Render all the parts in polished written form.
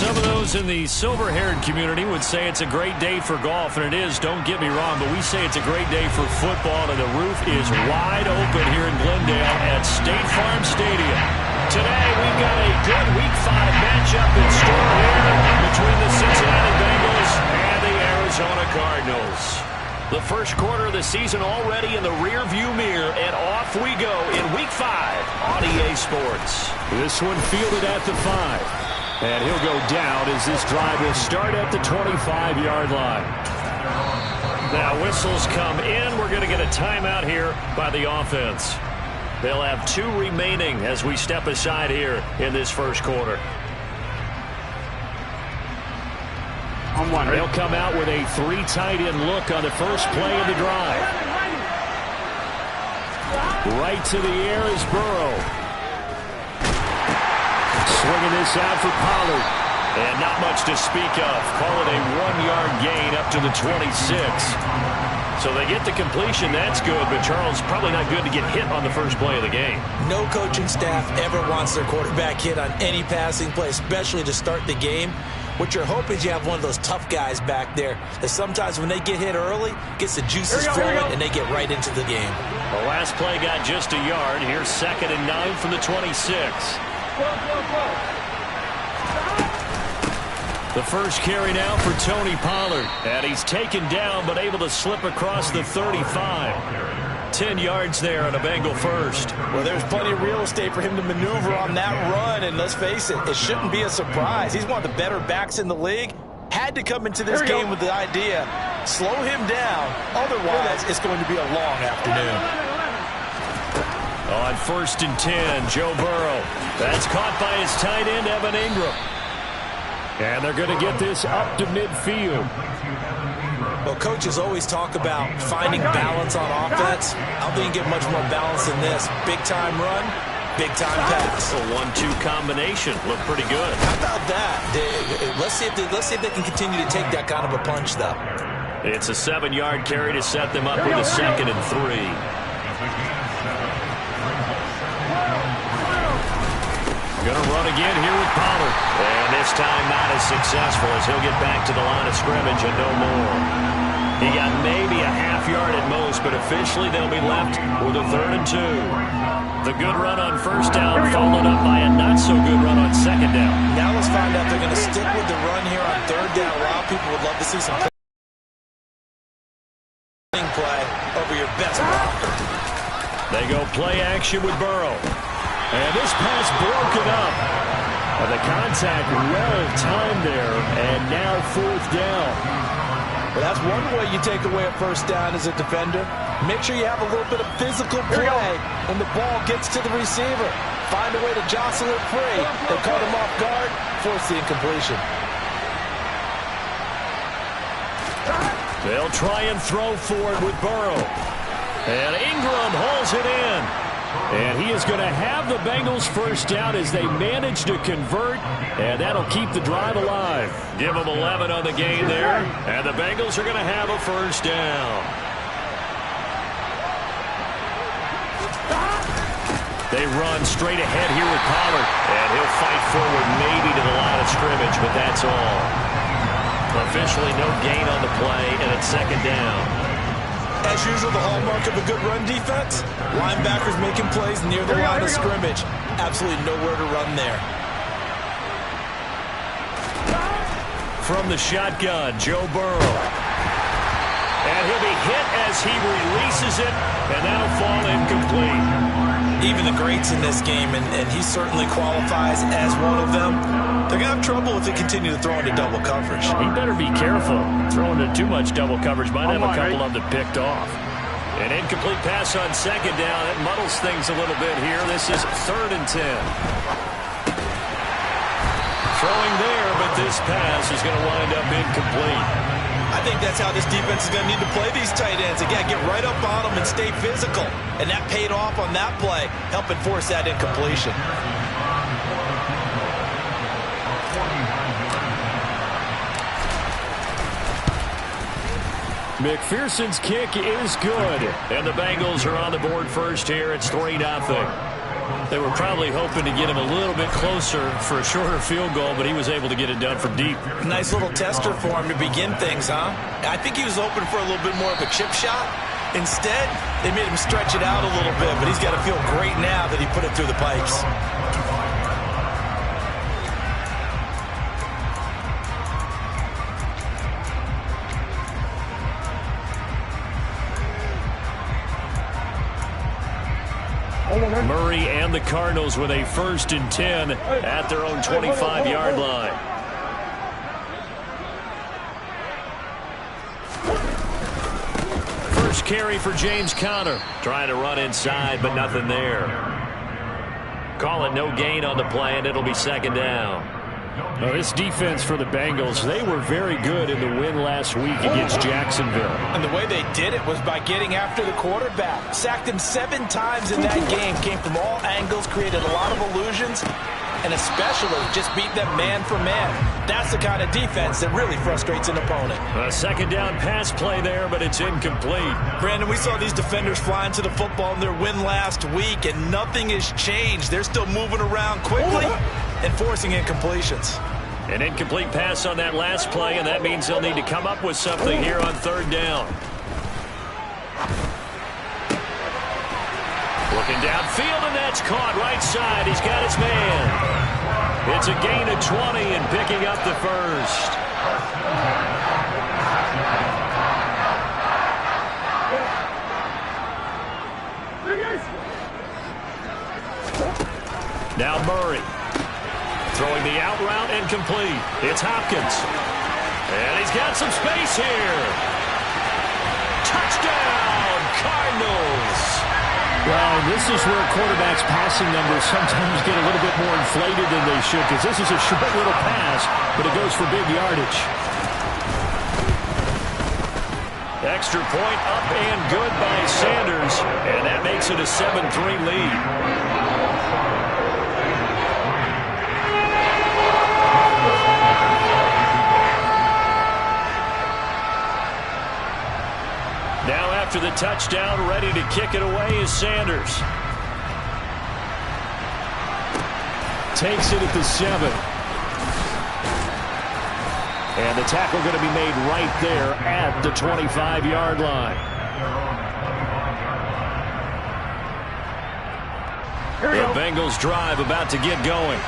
Some of those in the silver-haired community would say it's a great day for golf, and it is, don't get me wrong, but we say it's a great day for football, and the roof is wide open here in Glendale at State Farm Stadium. Today, we've got a good Week 5 matchup in store here between the Cincinnati Bengals and the Arizona Cardinals. The first quarter of the season already in the rear-view mirror, and off we go in Week 5 on EA Sports. This one fielded at the 5. And he'll go down as this drive will start at the 25-yard line. Now whistles come in. We're going to get a timeout here by the offense. They'll have 2 remaining as we step aside here in this first quarter. They'll come out with a 3 tight end look on the first play of the drive. Right to the air is Burrow. Swinging this out for Pollard. And not much to speak of. Call it a 1-yard gain up to the 26. So they get the completion. That's good. But Charles, probably not good to get hit on the first play of the game. No coaching staff ever wants their quarterback hit on any passing play, especially to start the game. What you're hoping is you have one of those tough guys back there that sometimes when they get hit early, gets the juices flowing, and they get right into the game. The last play got just a yard. Here's 2nd and 9 from the 26. The first carry now for Tony Pollard. And he's taken down but able to slip across the 35. 10 yards there on a Bengal first. Well, there's plenty of real estate for him to maneuver on that run. And let's face it, it shouldn't be a surprise. He's one of the better backs in the league. Had to come into this game with the idea, slow him down. Otherwise, it's going to be a long afternoon. On 1st and 10, Joe Burrow. That's caught by his tight end, Evan Ingram. And they're going to get this up to midfield. Well, coaches always talk about finding balance on offense. I don't think you get much more balance than this. Big-time run, big-time pass. A 1-2 combination. Looked pretty good. How about that? Let's see if they can continue to take that kind of a punch, though. It's a 7-yard carry to set them up with a 2nd and 3. Going to run again here with Pollard. And this time not as successful as he'll get back to the line of scrimmage and no more. He got maybe a half yard at most, but officially they'll be left with a 3rd and 2. The good run on 1st down followed up by a not-so-good run on 2nd down. Now let's find out they're going to stick with the run here on 3rd down. A lot of people would love to see some play over your best blocker. They go play action with Burrow. And this pass broken up. And the contact well timed there. And now 4th down. Well, that's one way you take away a 1st down as a defender. Make sure you have a little bit of physical play when the ball gets to the receiver. Find a way to jostle it free. They caught him off guard, force the incompletion. They'll try and throw for it with Burrow. And Ingram hauls it in. And he is going to have the Bengals 1st down as they manage to convert, and that'll keep the drive alive. Give them 11 on the game there, and the Bengals are going to have a 1st down. They run straight ahead here with Pollard, and he'll fight forward maybe to the line of scrimmage, but that's all. Officially no gain on the play, and it's 2nd down. As usual, the hallmark of a good run defense, linebackers making plays near the line of scrimmage. Absolutely nowhere to run there. From the shotgun, Joe Burrow. And he'll be hit as he releases it, and that'll fall incomplete. Even the greats in this game, and he certainly qualifies as one of them, they're going to have trouble if they continue to throw into double coverage. He better be careful. Throwing into too much double coverage might have a couple of them picked off. An incomplete pass on 2nd down. It muddles things a little bit here. This is 3rd and 10. Throwing there, but this pass is going to wind up incomplete. I think that's how this defense is going to need to play these tight ends. Again, get right up on them and stay physical. And that paid off on that play, helping force that incompletion. McPherson's kick is good. And the Bengals are on the board first here. It's 3-0. They were probably hoping to get him a little bit closer for a shorter field goal, but he was able to get it done from deep. Nice little tester for him to begin things, huh? I think he was hoping for a little bit more of a chip shot. Instead, they made him stretch it out a little bit, but he's got to feel great now that he put it through the pipes. Murray and the Cardinals with a 1st and 10 at their own 25-yard line. First carry for James Conner. Trying to run inside, but nothing there. Call it no gain on the play, and it'll be 2nd down. Well, this defense for the Bengals, they were very good in the win last week against Jacksonville. And the way they did it was by getting after the quarterback. Sacked him 7 times in that game. Came from all angles, created a lot of illusions, and especially just beat them man for man. That's the kind of defense that really frustrates an opponent. A 2nd down pass play there, but it's incomplete. Brandon, we saw these defenders flying to the football in their win last week, and nothing has changed. They're still moving around quickly and forcing incompletions. An incomplete pass on that last play, and that means they'll need to come up with something here on 3rd down. Looking downfield, and that's caught right side. He's got his man. It's a gain of 20 and picking up the 1st. Now Murray. Throwing the out route incomplete. It's Hopkins. And he's got some space here. Touchdown, Cardinals. Well, this is where quarterbacks' passing numbers sometimes get a little bit more inflated than they should, because this is a short little pass, but it goes for big yardage. Extra point up and good by Sanders, and that makes it a 7-3 lead. Now after the touchdown, ready to kick it away is Sanders. Takes it at the 7. And the tackle going to be made right there at the 25-yard line. The Bengals drive about to get going.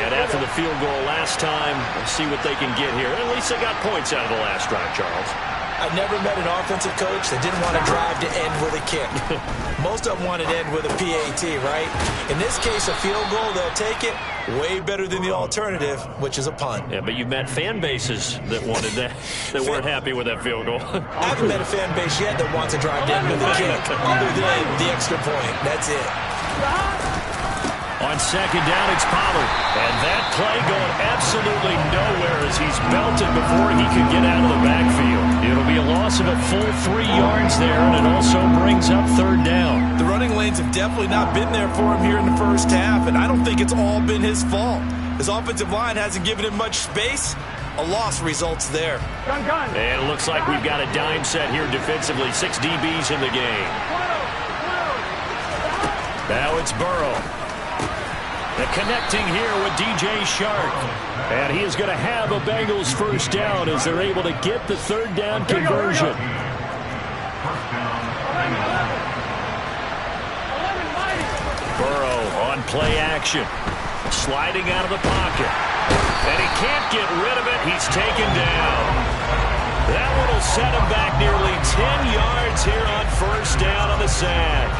And after the field goal last time, let's see what they can get here. At least they got points out of the last drive, Charles. I've never met an offensive coach that didn't want to drive to end with a kick. Most of them want to end with a PAT, right? In this case, a field goal, they'll take it. Way better than the alternative, which is a punt. Yeah, but you've met fan bases that wanted that, that weren't happy with that field goal. I haven't met a fan base yet that wants to drive to end with a kick, other than the extra point. That's it. On 2nd down, it's Pollard. And that play going absolutely nowhere as he's belted before he could get out of the backfield. It'll be a loss of a full 3 yards there, and it also brings up 3rd down. The running lanes have definitely not been there for him here in the first half, and I don't think it's all been his fault. His offensive line hasn't given him much space. A loss results there. And it looks like we've got a dime set here defensively. 6 DBs in the game. Now it's Burrow. The connecting here with DJ Shark. And he is going to have a Bengals 1st down as they're able to get the 3rd down conversion. Burrow on play action. Sliding out of the pocket. And he can't get rid of it. He's taken down. That one will set him back nearly 10 yards here on 1st down on the sack.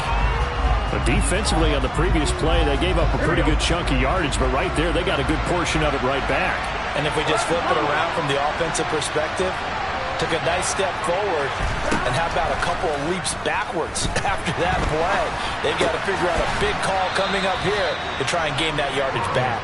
But defensively on the previous play, they gave up a pretty good chunk of yardage, but right there, they got a good portion of it right back. And if we just flip it around from the offensive perspective, took a nice step forward, and how about a couple of leaps backwards after that play? They've got to figure out a big call coming up here to try and gain that yardage back.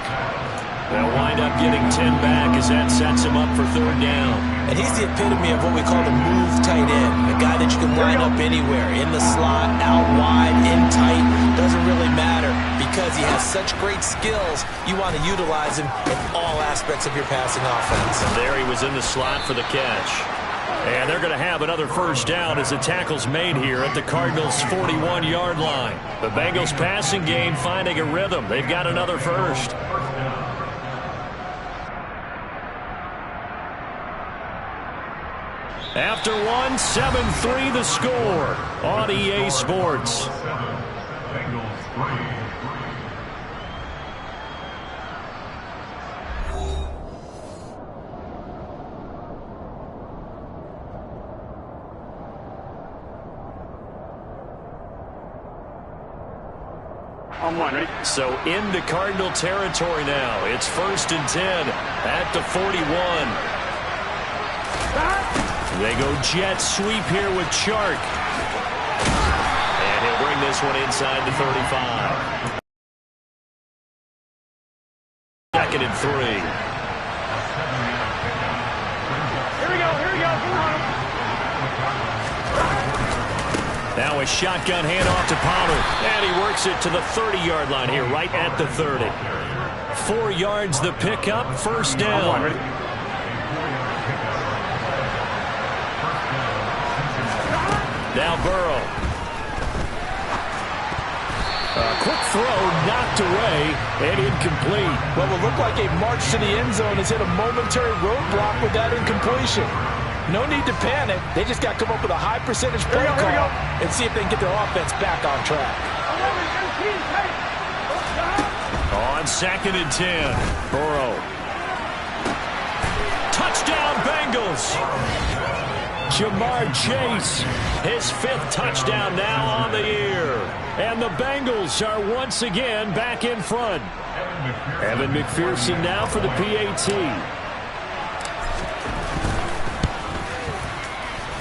They'll wind up getting 10 back as that sets him up for 3rd down. And he's the epitome of what we call the move tight end. A guy that you can line up anywhere, in the slot, out wide, in tight. Doesn't really matter because he has such great skills. You want to utilize him in all aspects of your passing offense. And there he was in the slot for the catch. And they're going to have another first down as the tackle's made here at the Cardinals' 41-yard line. The Bengals passing game finding a rhythm. They've got another first. After one, 7-3 the score on EA Sports. So into Cardinal territory now. It's 1st and 10 at the 41. They go jet sweep here with Chark. And he'll bring this one inside the 35. 2nd and 3. Here we go. Come on. Now a shotgun handoff to Pollard. And he works it to the 30-yard line here, right at the 30. 4 yards the pickup, first down. Now Burrow. A quick throw knocked away and incomplete. Well, it looked like a march to the end zone has hit a momentary roadblock with that incompletion. No need to panic. They just got to come up with a high percentage play call and see if they can get their offense back on track. On 2nd and 10, Burrow. Touchdown Bengals. Jamar Chase, his 5th touchdown now on the year. And the Bengals are once again back in front. Evan McPherson now for the PAT.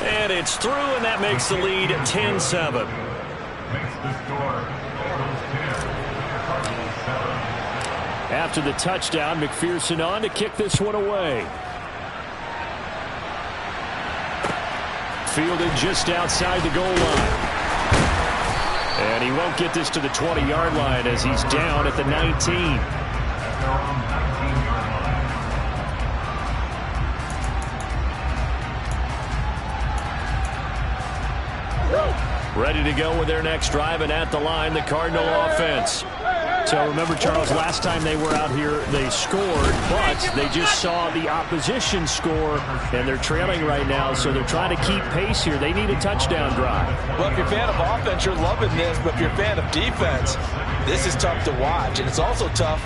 And it's through, and that makes the lead 10-7. After the touchdown, McPherson on to kick this one away. Fielded just outside the goal line. And he won't get this to the 20-yard line as he's down at the 19. Ready to go with their next drive, and at the line, the Cardinal offense. So remember, Charles, last time they were out here, they scored, but they just saw the opposition score, and they're trailing right now, so they're trying to keep pace here. They need a touchdown drive. Well, if you're a fan of offense, you're loving this, but if you're a fan of defense, this is tough to watch, and it's also tough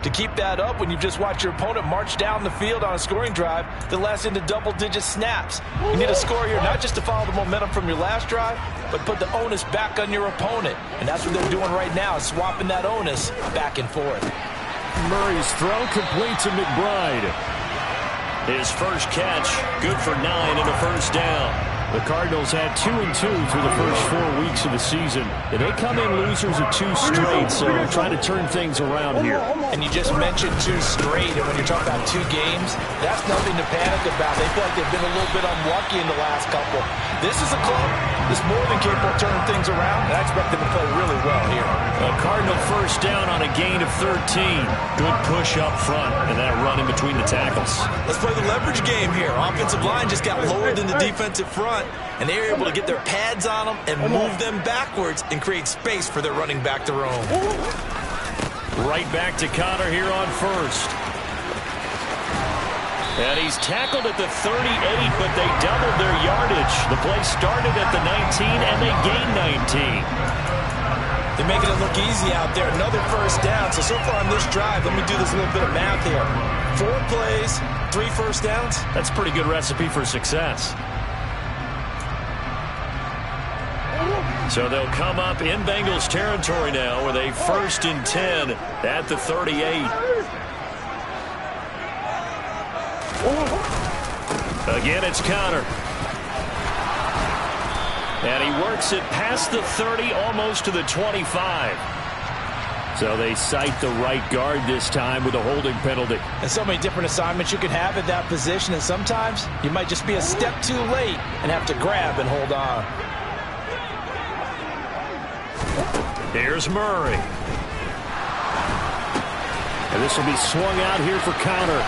to keep that up when you just watch your opponent march down the field on a scoring drive that lasts into double-digit snaps. You need a score here, not just to follow the momentum from your last drive, but put the onus back on your opponent. And that's what they're doing right now, swapping that onus back and forth. Murray's throw complete to McBride. His first catch, good for 9 and a first down. The Cardinals had 2-2 through the first 4 weeks of the season. And they come in losers of 2 straight, so trying to turn things around here. And you just mentioned 2 straight, and when you're talking about 2 games, that's nothing to panic about. They feel like they've been a little bit unlucky in the last couple. This is a club that's more than capable of turning things around, and I expect them to play really well here. A Cardinal first down on a gain of 13. Good push up front, and that run in between the tackles. Let's play the leverage game here. Offensive line just got lower than the defensive front, and they were able to get their pads on them and move them backwards and create space for their running back to roam. Right back to Connor here on first. And he's tackled at the 38, but they doubled their yardage. The play started at the 19, and they gained 19. They're making it look easy out there. Another first down. So far on this drive, let me do this little bit of math here. 4 plays, 3 first downs. That's a pretty good recipe for success. So they'll come up in Bengals territory now with a 1st and 10 at the 38. Again, it's Connor. And he works it past the 30, almost to the 25. So they cite the right guard this time with a holding penalty. And so many different assignments you can have at that position, and sometimes you might just be a step too late and have to grab and hold on. Here's Murray. And this will be swung out here for Connor.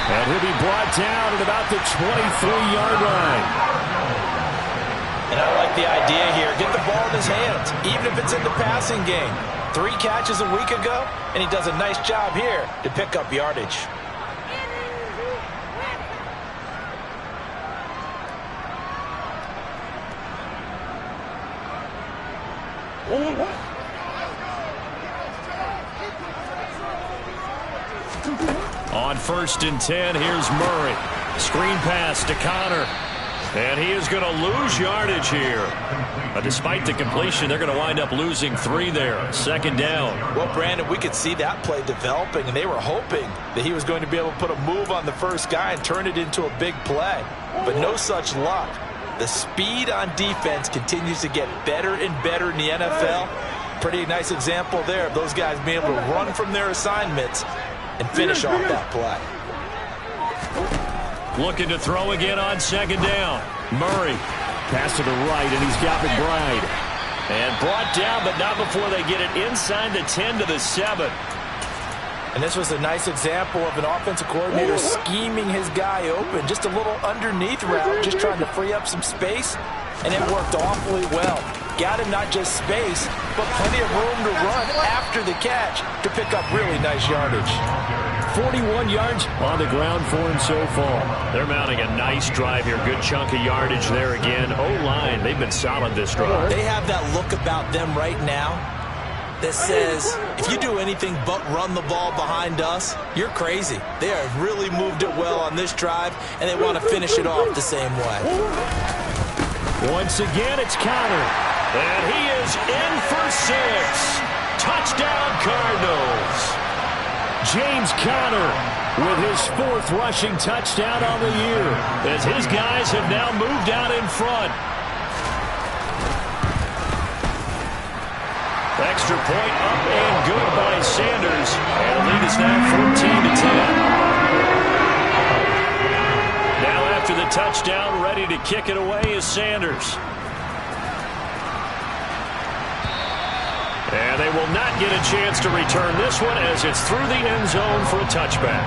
And he'll be brought down at about the 23-yard line. And I like the idea here. Get the ball in his hands, even if it's in the passing game. 3 catches a week ago, and he does a nice job here to pick up yardage. On 1st and 10, here's Murray. Screen pass to Connor. And he is going to lose yardage here. Despite the completion, they're going to wind up losing 3 there. 2nd down. Well, Brandon, we could see that play developing, and they were hoping that he was going to be able to put a move on the first guy and turn it into a big play. But no such luck. The speed on defense continues to get better and better in the NFL. Pretty nice example there of those guys being able to run from their assignments and finish off that play. Looking to throw again on 2nd down. Murray. Pass to the right, and he's got McBride. And brought down, but not before they get it inside the 10 to the 7. And this was a nice example of an offensive coordinator scheming his guy open. Just a little underneath route, just trying to free up some space, and it worked awfully well. Got him not just space, but plenty of room to run after the catch to pick up really nice yardage. 41 yards on the ground for him so far. They're mounting a nice drive here. Good chunk of yardage there again. O-line, they've been solid this drive. They have that look about them right now that says, if you do anything but run the ball behind us, you're crazy. They have really moved it well on this drive, and they want to finish it off the same way. Once again, it's Connor. And he is in for 6. Touchdown, Cardinals. James Conner with his 4th rushing touchdown on the year, as his guys have now moved out in front. Extra point up and good by Sanders. And the lead is now 14-10. Now after the touchdown, ready to kick it away is Sanders. And they will not get a chance to return this one as it's through the end zone for a touchback.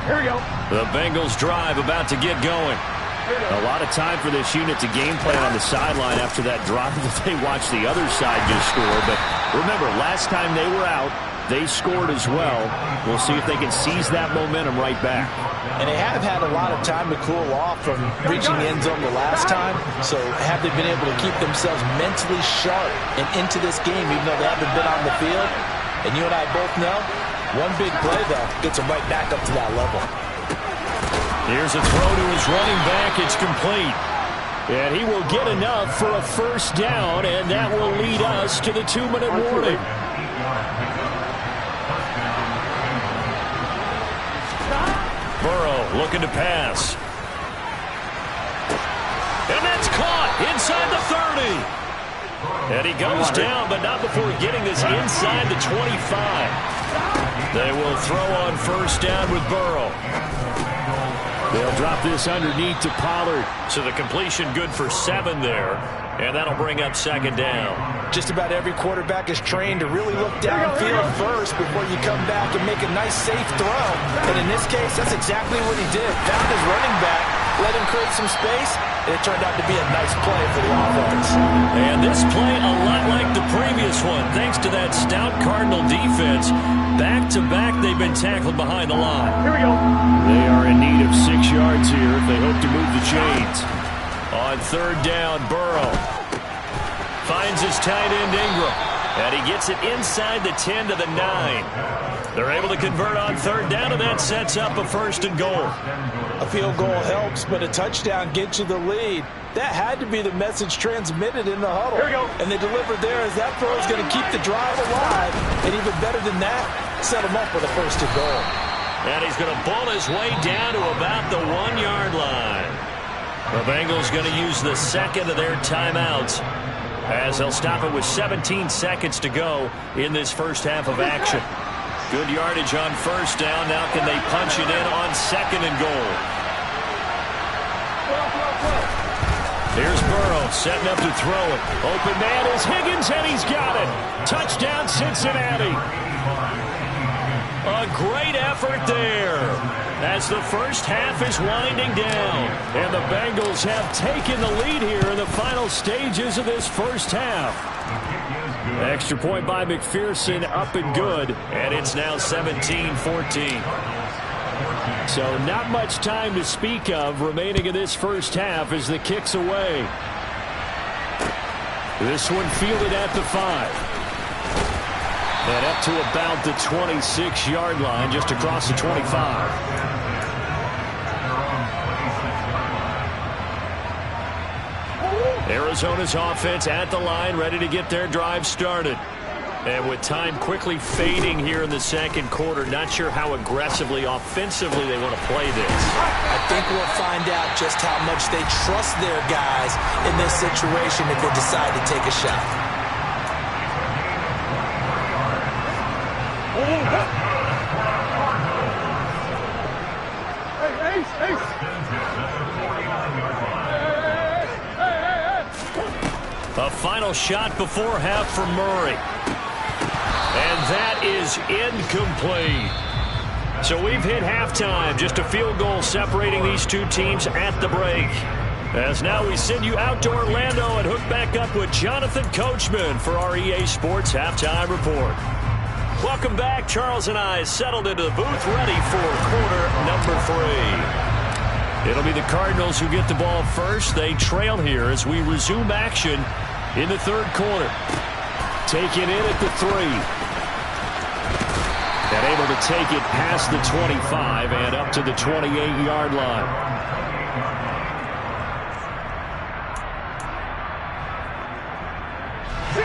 Here we go. The Bengals drive about to get going. A lot of time for this unit to game plan on the sideline after that drive that they watched the other side just score. But remember, last time they were out, they scored as well. We'll see if they can seize that momentum right back. And they have had a lot of time to cool off from reaching the end zone the last time. So have they been able to keep themselves mentally sharp and into this game, even though they haven't been on the field? And you and I both know, one big play, though, gets them right back up to that level. Here's a throw to his running back. It's complete. And he will get enough for a 1st down, and that will lead us to the 2-minute warning. Burrow looking to pass. And that's caught inside the 30. And he goes down, but not before getting this inside the 25. They will throw on 1st down with Burrow. They'll drop this underneath to Pollard. So the completion good for 7 there. And that'll bring up 2nd down. Just about every quarterback is trained to really look downfield first before you come back and make a nice, safe throw. And in this case, that's exactly what he did. Found his running back, let him create some space, and it turned out to be a nice play for the offense. And this play a lot like the previous one, thanks to that stout Cardinal defense. Back-to-back, they've been tackled behind the line. Here we go. They are in need of 6 yards here if they hope to move the chains. On 3rd down, Burrow finds his tight end Ingram, and he gets it inside the 10 to the 9. They're able to convert on 3rd down, and that sets up a 1st and goal. A field goal helps, but a touchdown gets you the lead. That had to be the message transmitted in the huddle. Here we go. And they delivered there as that throw is going to keep the drive alive. And even better than that, set him up with a 1st and goal. And he's going to bull his way down to about the 1-yard line. The Bengals going to use the 2nd of their timeouts as they'll stop it with 17 seconds to go in this first half of action. Good yardage on 1st down. Now can they punch it in on 2nd and goal? Here's Burrow setting up to throw it. Open man is Higgins, and he's got it. Touchdown, Cincinnati. A great effort there as the first half is winding down. And the Bengals have taken the lead here in the final stages of this first half. Extra point by McPherson, up and good. And it's now 17-14. So not much time to speak of remaining in this first half as the kick's away. This one fielded at the 5. And up to about the 26-yard line, just across the 25. Arizona's offense at the line, ready to get their drive started. And with time quickly fading here in the second quarter, not sure how aggressively, offensively they want to play this. I think we'll find out just how much they trust their guys in this situation if they decide to take a shot. A final shot before half for Murray. And that is incomplete. So we've hit halftime. Just a field goal separating these two teams at the break. As now we send you out to Orlando and hook back up with Jonathan Coachman for our EA Sports Halftime Report. Welcome back. Charles and I settled into the booth, ready for quarter number 3. It'll be the Cardinals who get the ball first. They trail here as we resume action in the third quarter. Taken in at the 3. And able to take it past the 25 and up to the 28-yard line.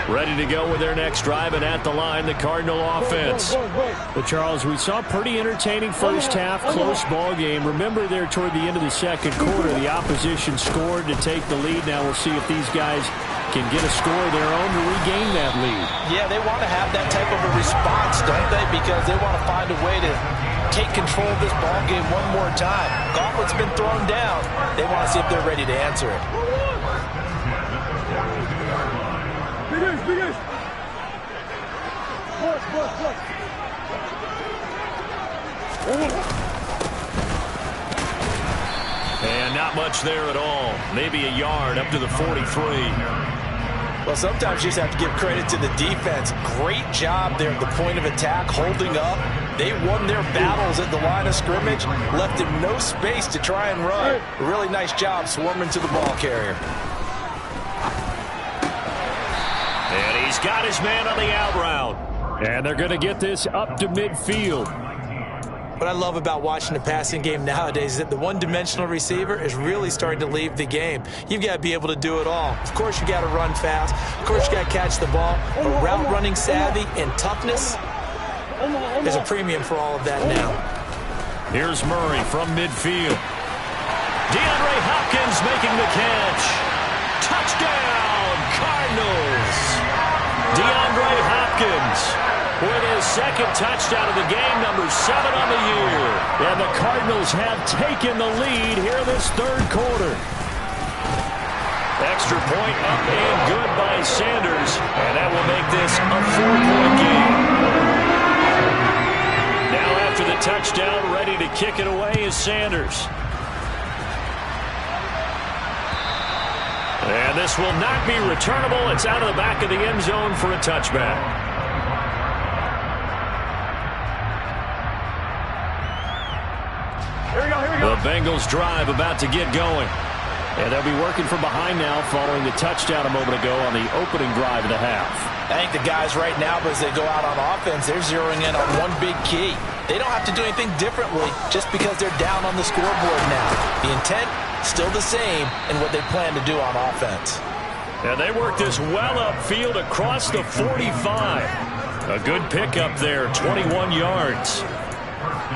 Ready to go with their next drive, and at the line, the Cardinal offense. Well, Charles, we saw a pretty entertaining first half, close ball game. Remember there toward the end of the second quarter, the opposition scored to take the lead. Now we'll see if these guys can get a score of their own to regain that lead. Yeah, they want to have that type of a response, don't they? Because they want to find a way to take control of this ball game one more time. Gauntlet's been thrown down. They want to see if they're ready to answer it. And not much there at all. Maybe a yard up to the 43. Well, sometimes you just have to give credit to the defense. Great job there at the point of attack, holding up. They won their battles at the line of scrimmage, left him no space to try and run. A really nice job swarming to the ball carrier. And he's got his man on the out route. And they're going to get this up to midfield. What I love about watching the passing game nowadays is that the one-dimensional receiver is really starting to leave the game. You've got to be able to do it all. Of course, you got to run fast. Of course, you got to catch the ball. But route running savvy and toughness, there's a premium for all of that now. Here's Murray from midfield. DeAndre Hopkins making the catch. Touchdown, Cardinals. DeAndre Hopkins with his second touchdown of the game, number 7 on the year. And the Cardinals have taken the lead here in this third quarter. Extra point up and good by Sanders. And that will make this a 4-point game. Now after the touchdown, ready to kick it away is Sanders. And this will not be returnable. It's out of the back of the end zone for a touchback. The Bengals drive about to get going. And they'll be working from behind now following the touchdown a moment ago on the opening drive of the half. I think the guys right now, as they go out on offense, they're zeroing in on one big key. They don't have to do anything differently just because they're down on the scoreboard now. The intent, still the same in what they plan to do on offense. And they work this well upfield across the 45. A good pickup there, 21 yards.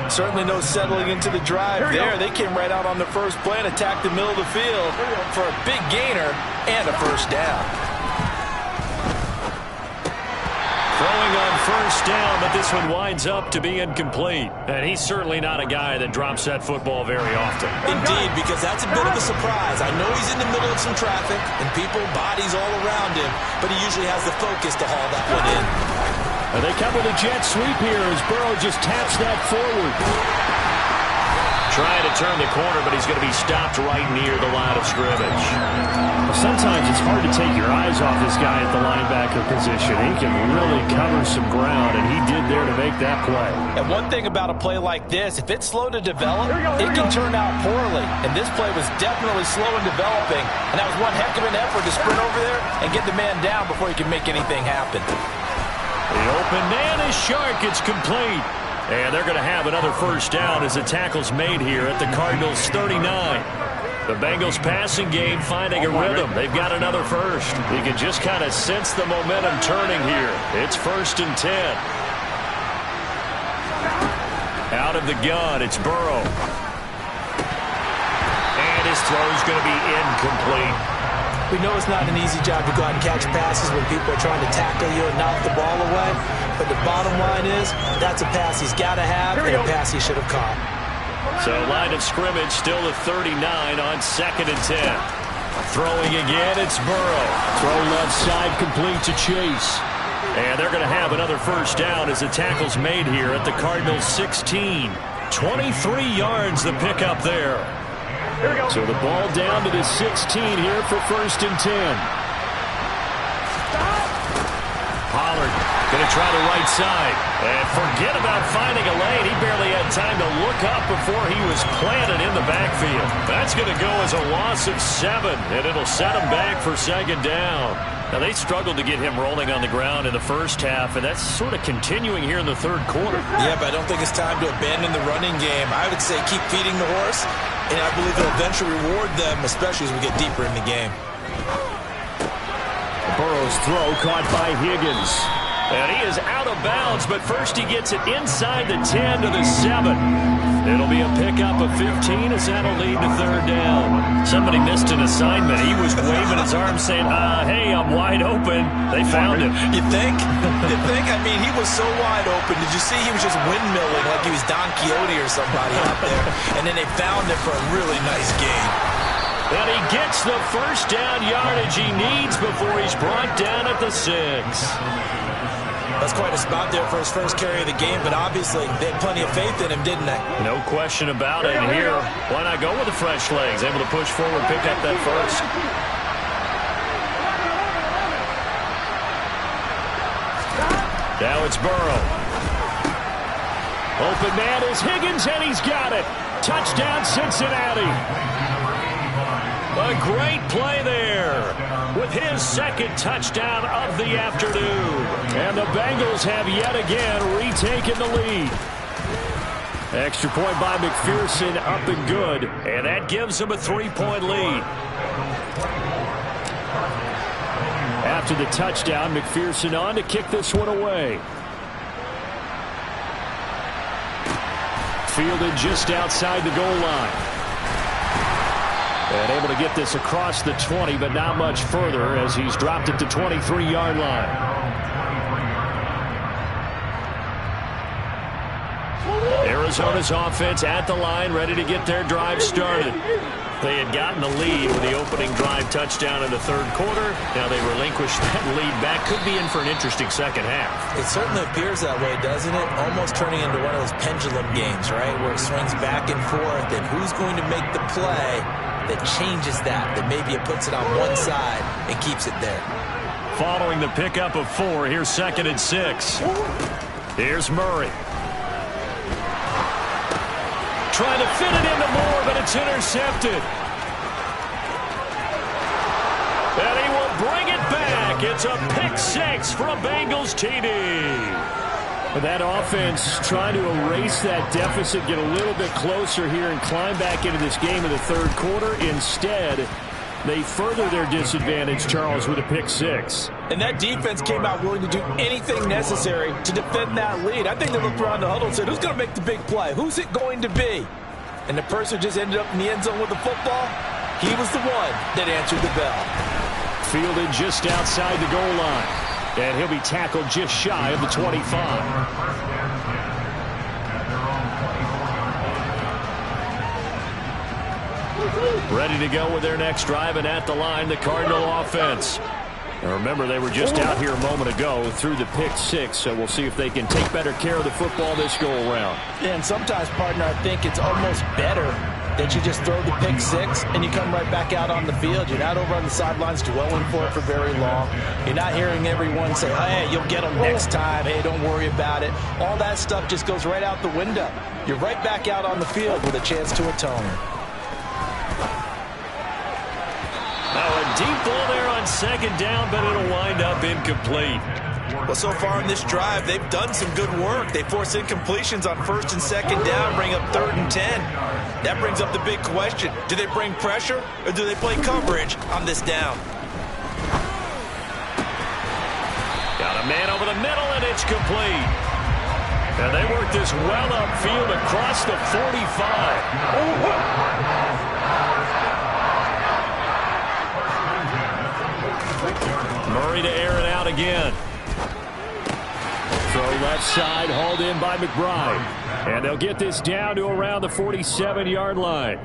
Certainly no settling into the drive there. They came right out on the first play and attacked the middle of the field for a big gainer and a first down. Throwing on first down, but this one winds up to be incomplete. And he's certainly not a guy that drops that football very often. Indeed, because that's a bit of a surprise. I know he's in the middle of some traffic and people, bodies all around him, but he usually has the focus to haul that one in. And they come with a jet sweep here as Burrow just taps that forward. Trying to turn the corner, but he's going to be stopped right near the line of scrimmage. Sometimes it's hard to take your eyes off this guy at the linebacker position. He can really cover some ground, and he did there to make that play. And one thing about a play like this, if it's slow to develop, it can turn out poorly. And this play was definitely slow in developing, and that was one heck of an effort to sprint over there and get the man down before he can make anything happen. The open man is Shark. It's complete. And they're going to have another first down as the tackle's made here at the Cardinals' 39. The Bengals passing game finding a rhythm. They've got another first. You can just kind of sense the momentum turning here. It's 1st and 10. Out of the gun, it's Burrow. And his throw's going to be incomplete. We know it's not an easy job to go out and catch passes when people are trying to tackle you and knock the ball away. But the bottom line is, that's a pass he's got to have and a pass he should have caught. So line of scrimmage still at 39 on 2nd and 10. Throwing again, it's Burrow. Throw left side complete to Chase. And they're going to have another first down as the tackle's made here at the Cardinals' 16. 23 yards the pickup there. So the ball down to the 16 here for 1st and 10. Pollard going to try the right side. And forget about finding a lane. He barely had time to look up before he was planted in the backfield. That's going to go as a loss of 7, and it'll set him back for 2nd down. Now, they struggled to get him rolling on the ground in the first half, and that's sort of continuing here in the 3rd quarter. Yeah, but I don't think it's time to abandon the running game. I would say keep feeding the horse, and I believe it'll eventually reward them, especially as we get deeper in the game. Burrow's throw caught by Higgins. And he is out of bounds, but first he gets it inside the 10 to the 7. It'll be a pickup of 15 as that'll lead to 3rd down. Somebody missed an assignment. He was waving his arms saying, hey, I'm wide open. They found him. You think? You think? I mean, he was so wide open. Did you see he was just windmilling like he was Don Quixote or somebody out there? And then they found him for a really nice gain. And he gets the first down yardage he needs before he's brought down at the 6. That's quite a spot there for his first carry of the game, but obviously they had plenty of faith in him, didn't they? No question about it. And here, why not go with the fresh legs? Able to push forward, pick up that first. Now it's Burrow. Open man is Higgins, and he's got it. Touchdown, Cincinnati. A great play there with his 2nd touchdown of the afternoon. And the Bengals have yet again retaken the lead. Extra point by McPherson, up and good. And that gives them a 3-point lead. After the touchdown, McPherson on to kick this one away. Fielded just outside the goal line. And able to get this across the 20, but not much further as he's dropped it to 23-yard line. Arizona's offense at the line, ready to get their drive started. They had gotten the lead with the opening drive touchdown in the 3rd quarter. Now they relinquished that lead back. Could be in for an interesting 2nd half. It certainly appears that way, doesn't it? Almost turning into one of those pendulum games, right? Where it swings back and forth, and who's going to make the play that changes that maybe it puts it on one side and keeps it there. Following the pickup of 4, here's 2nd and 6. Here's Murray. Trying to fit it into Moore, but it's intercepted. And he will bring it back. It's a pick 6 for a Bengals TD. That offense trying to erase that deficit, get a little bit closer here and climb back into this game in the 3rd quarter. Instead, they further their disadvantage, Charles, with a pick 6. And that defense came out willing to do anything necessary to defend that lead. I think they looked around the huddle and said, who's going to make the big play? Who's it going to be? And the person who just ended up in the end zone with the football, he was the one that answered the bell. Fielded just outside the goal line. And he'll be tackled just shy of the 25. Ready to go with their next drive, and at the line, the Cardinal offense. And remember, they were just out here a moment ago through the pick six, so we'll see if they can take better care of the football this go-around. Yeah, and sometimes, partner, I think it's almost better that you just throw the pick six and you come right back out on the field. You're not over on the sidelines dwelling for it for very long. You're not hearing everyone say, oh, hey, you'll get them next time. Hey, don't worry about it. All that stuff just goes right out the window. You're right back out on the field with a chance to atone. Now a deep ball there on second down, but it'll wind up incomplete. Well, so far in this drive, they've done some good work. They force incompletions on first and second down, bring up 3rd and 10. That brings up the big question. Do they bring pressure, or do they play coverage on this down? Got a man over the middle, and it's complete. And they work this well upfield across the 45. Murray to air it out again. Throw left side, hauled in by McBride. And they'll get this down to around the 47-yard line.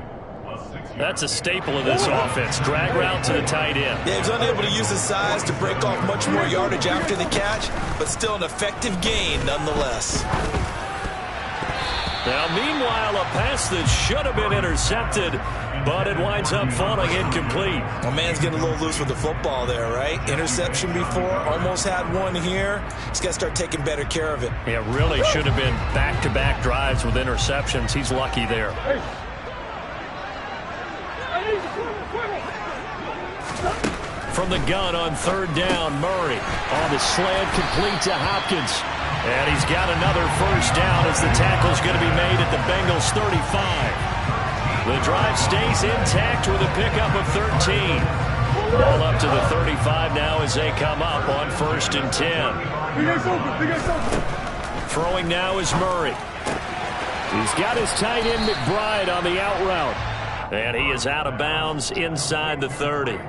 That's a staple of this offense. Drag route to the tight end. Yeah, he's unable to use his size to break off much more yardage after the catch, but still an effective gain nonetheless. Now, meanwhile, a pass that should have been intercepted, but it winds up falling incomplete. Well, man's getting a little loose with the football there, right? Interception before, almost had one here. He's got to start taking better care of it. Yeah, really should have been back-to-back drives with interceptions. He's lucky there. From the gun on 3rd down, Murray on the slant, complete to Hopkins. And he's got another first down as the tackle's going to be made at the Bengals 35. The drive stays intact with a pickup of 13. Ball up to the 35 now as they come up on 1st and 10. Throwing now is Murray. He's got his tight end McBride on the out route. And he is out of bounds inside the 30.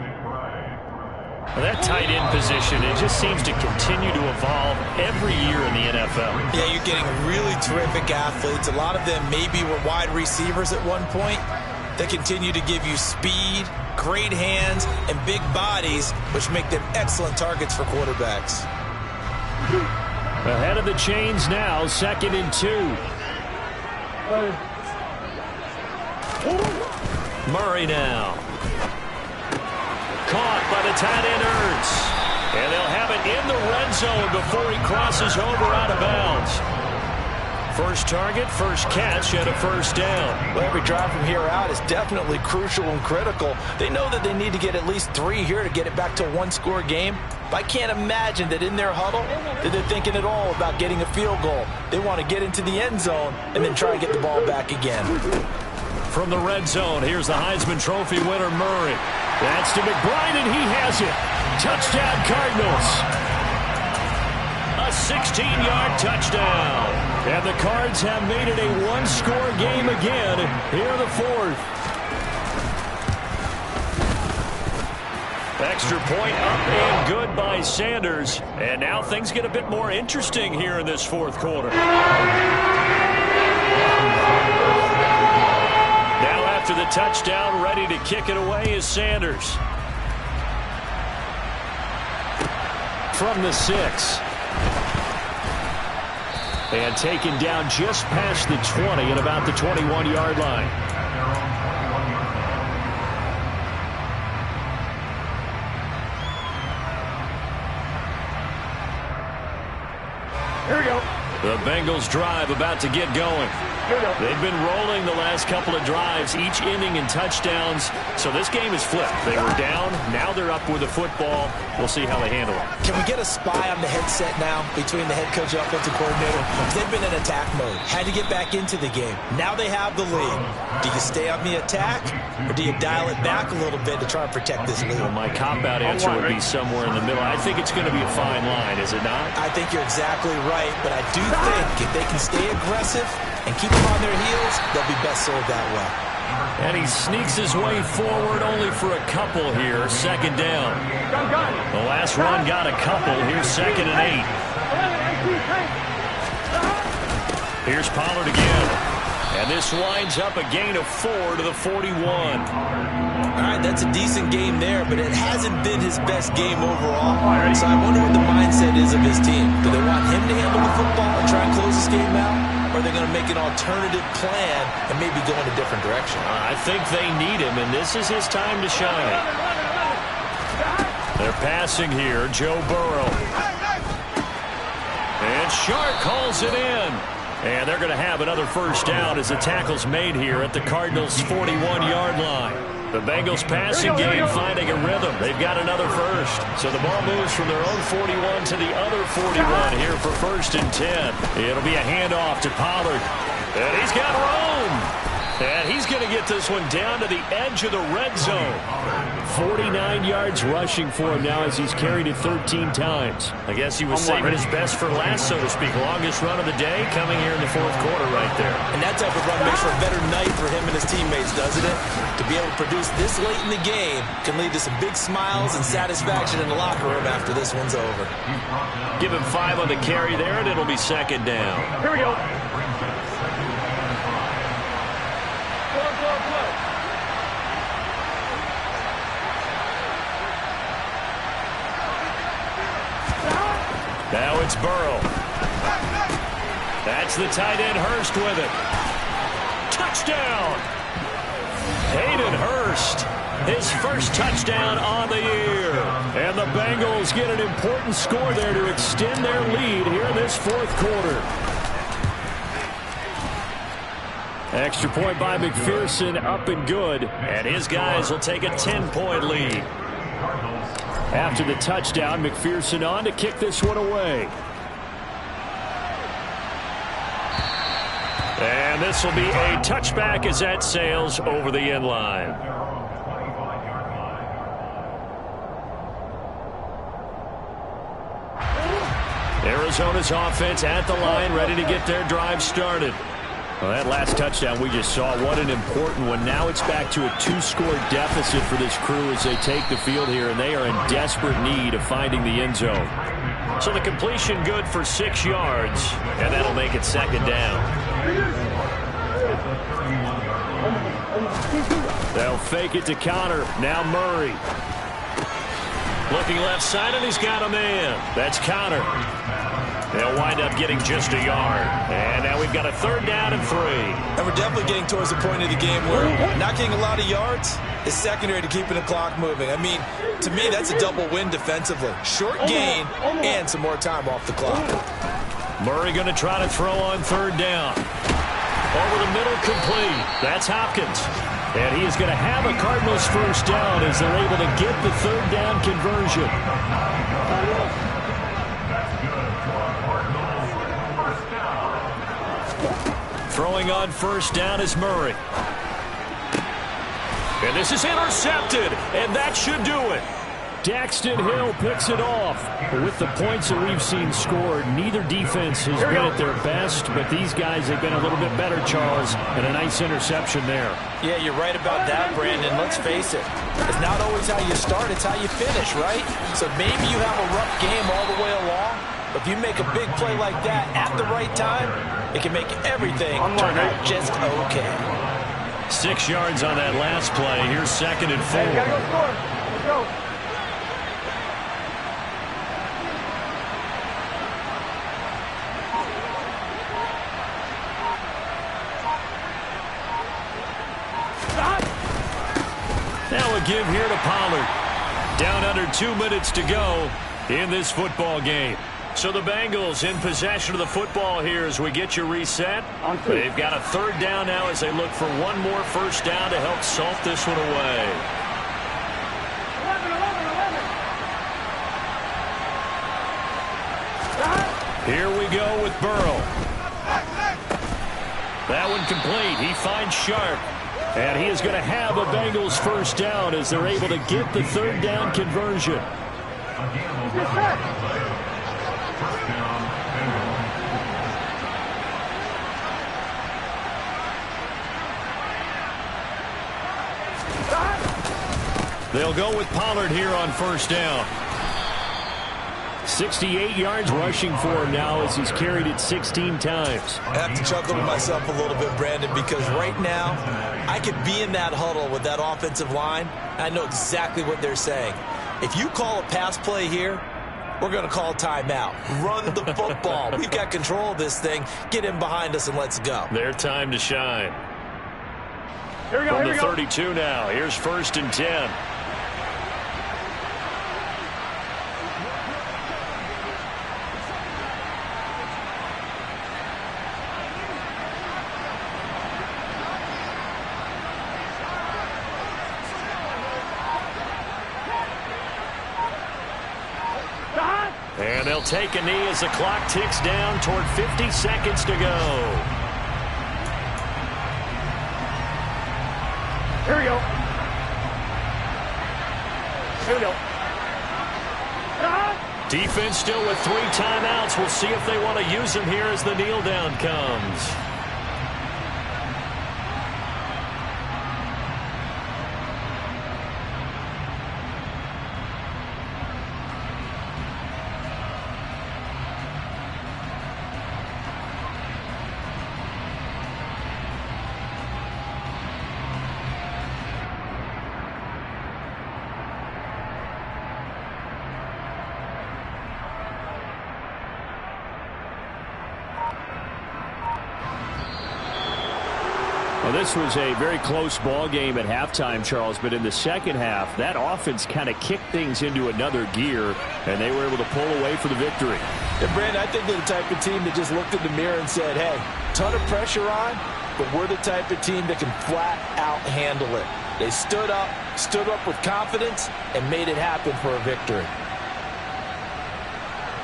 Well, that tight end position, it just seems to continue to evolve every year in the NFL. Yeah, you're getting really terrific athletes. A lot of them maybe were wide receivers at one point. They continue to give you speed, great hands, and big bodies, which make them excellent targets for quarterbacks. Ahead of the chains now, 2nd and 2. Murray now. Caught by the tight end Ertz. And they'll have it in the red zone before he crosses over out of bounds. First target, first catch, and a first down. Well, every drive from here out is definitely crucial and critical. They know that they need to get at least 3 here to get it back to a one-score game. But I can't imagine that in their huddle that they're thinking at all about getting a field goal. They want to get into the end zone and then try and get the ball back again. From the red zone, here's the Heisman Trophy winner, Murray. That's to McBride, and he has it. Touchdown, Cardinals. A 16-yard touchdown. And the Cards have made it a one-score game again here in the 4th. Extra point up and good by Sanders. And now things get a bit more interesting here in this 4th quarter. After the touchdown, ready to kick it away is Sanders. From the 6. And taken down just past the 20 at about the 21-yard line. Here we go. The Bengals drive about to get going. They've been rolling the last couple of drives, each inning in touchdowns. So this game is flipped. They were down. Now they're up with the football. We'll see how they handle it. Can we get a spy on the headset now between the head coach and offensive coordinator? They've been in attack mode. Had to get back into the game. Now they have the lead. Do you stay on the attack, or do you dial it back a little bit to try and protect this lead? Well, my cop-out answer would be somewhere in the middle. I think it's going to be a fine line, is it not? I think you're exactly right, but I do think if they can stay aggressive and keep them on their heels, they'll be best served that way. And he sneaks his way forward only for a couple here. Second down. The last run got a couple. Here's 2nd and 8. Here's Pollard again. And this winds up a gain of 4 to the 41. All right, that's a decent game there, but it hasn't been his best game overall. So I wonder what the mindset is of his team. Do they want him to handle the football and try and close this game out? Or are they going to make an alternative plan and maybe go in a different direction? I think they need him, and this is his time to shine. They're passing here. Joe Burrow. And Shark calls it in. And they're going to have another first down as the tackle's made here at the Cardinals' 41-yard line. The Bengals passing game finding a rhythm. They've got another first. So the ball moves from their own 41 to the other 41 here for 1st and 10. It'll be a handoff to Pollard. And he's got room. And he's going to get this one down to the edge of the red zone. 49 yards rushing for him now as he's carried it 13 times. I guess he was saving his best for last, so to speak. Longest run of the day coming here in the 4th quarter right there. And that type of run makes for a better night for him and his teammates, doesn't it? To be able to produce this late in the game can lead to some big smiles and satisfaction in the locker room after this one's over. Give him 5 on the carry there, and it'll be 2nd down. Here we go. Now it's Burrow. That's the tight end Hurst with it. Touchdown! Hayden Hurst, his first touchdown on the year. And the Bengals get an important score there to extend their lead here in this 4th quarter. Extra point by McPherson, up and good. And his guys will take a 10-point lead. After the touchdown, McPherson on to kick this one away. And this will be a touchback as that sails over the end line. Arizona's offense at the line, ready to get their drive started. Well, that last touchdown we just saw, what an important one. Now it's back to a 2-score deficit for this crew as they take the field here, and they are in desperate need of finding the end zone. So the completion good for 6 yards, and that'll make it 2nd down. They'll fake it to Connor. Now Murray. Looking left side, and he's got a man. That's Connor. They'll wind up getting just a yard. And now we've got a 3rd down and 3. And we're definitely getting towards the point of the game where not getting a lot of yards is secondary to keeping the clock moving. I mean, to me, that's a double win defensively. Short gain and some more time off the clock. Murray going to try to throw on 3rd down. Over the middle, complete. That's Hopkins. And he is going to have a Cardinals first down as they're able to get the 3rd down conversion. Throwing on 1st down is Murray. And this is intercepted, and that should do it. Daxton Hill picks it off. With the points that we've seen scored, neither defense has been at their best, but these guys have been a little bit better, Charles, and a nice interception there. Yeah, you're right about that, Brandon. Let's face it. It's not always how you start, it's how you finish, right? So maybe you have a rough game all the way along, but if you make a big play like that at the right time, it can make everything turn out just okay. 6 yards on that last play. Here's 2nd and 4. Hey, gotta go score. Let's go. Now a give here to Pollard. Down under 2 minutes to go in this football game. So the Bengals in possession of the football here as we get you reset. They've got a 3rd down now as they look for one more first down to help salt this one away. 11. Here we go with Burrow. That one complete. He finds Sharp. And he is going to have a Bengals first down as they're able to get the 3rd down conversion. They'll go with Pollard here on first down. 68 yards rushing for him now as he's carried it 16 times. I have to chuckle to myself a little bit, Brandon, because right now I could be in that huddle with that offensive line. I know exactly what they're saying. If you call a pass play here, we're going to call timeout. Run the football. We've got control of this thing. Get him behind us and let's go. Their time to shine. Here we go, From here the we go. 32 now. Here's 1st and 10. And they'll take a knee as the clock ticks down toward 50 seconds to go. Here we go. Here we go. Defense still with 3 timeouts. We'll see if they want to use them here as the kneel down comes. Well, this was a very close ball game at halftime, Charles, but in the second half, that offense kind of kicked things into another gear, and they were able to pull away for the victory. And Brandon, I think they're the type of team that just looked in the mirror and said, hey, ton of pressure on, but we're the type of team that can flat out handle it. They stood up with confidence, and made it happen for a victory.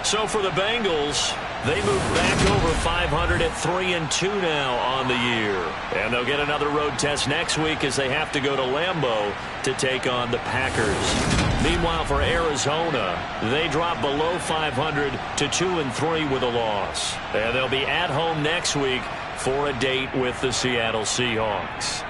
So for the Bengals, they move back over 500 at 3-2 now on the year. And they'll get another road test next week as they have to go to Lambeau to take on the Packers. Meanwhile, for Arizona, they drop below 500 to 2-3 with a loss. And they'll be at home next week for a date with the Seattle Seahawks.